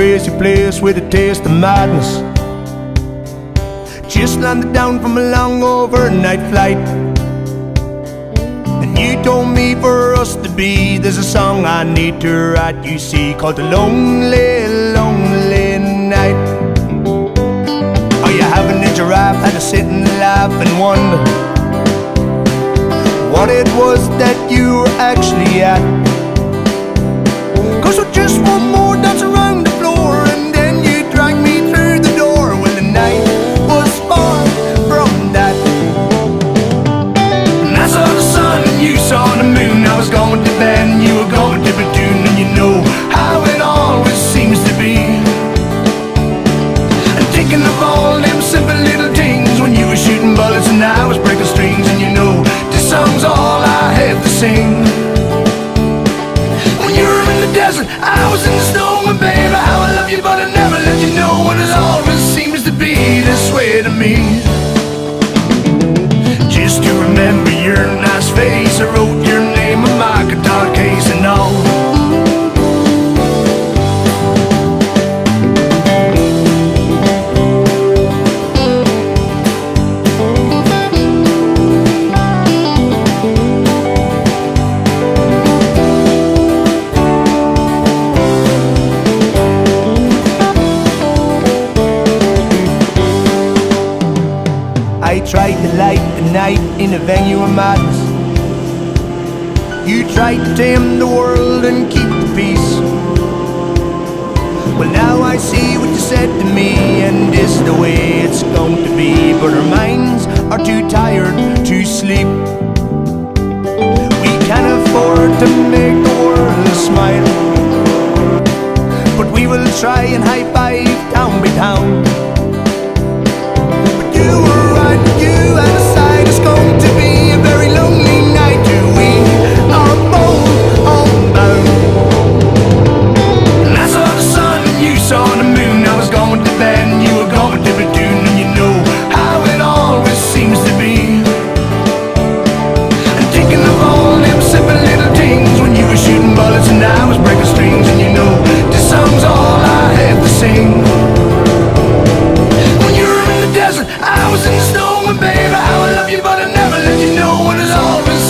crazy place with a taste of madness. Just landed down from a long overnight flight, and you told me for us to be. There's a song I need to write, you see, called The Lonely, Lonely Night. Oh, you having a giraffe, had to sit and laugh and wonder what it was that you were actually at. Cause with just one more dance around the floor, and then you dragged me through the door. Well, the night was far from that. And I saw the sun and you saw the moon. I was going to bed and you were going to Bethune. And you know how it always seems to be. And thinking of all them simple little things, when you were shooting bullets and I was breaking strings. And you know this song's all I have to sing. Desert, I was in the snow, and baby, how I love you, but I never let you know. And it always seems to be this way to me. Just to remember your nice face, I wrote your name on my guitar case and all. I tried to light the night in a venue of madness. You tried to tame the world and keep the peace. Well, now I see what you said to me, and this is the way it's going to be. But our minds are too tired to sleep. We can't afford to make the world smile, but we will try and high-five town by town. You were right, you and the side. It's going to be a very lonely night. We are both homebound. And I saw the sun and you saw the moon. I was going to bed and you were going to Bethune. And you know how it always seems to be. And thinking of all them simple little things, when you were shooting bullets and I was breaking strings. And you know this song's all I have to sing. I was in the snow, and baby, how I love you, but I never let you know. And it always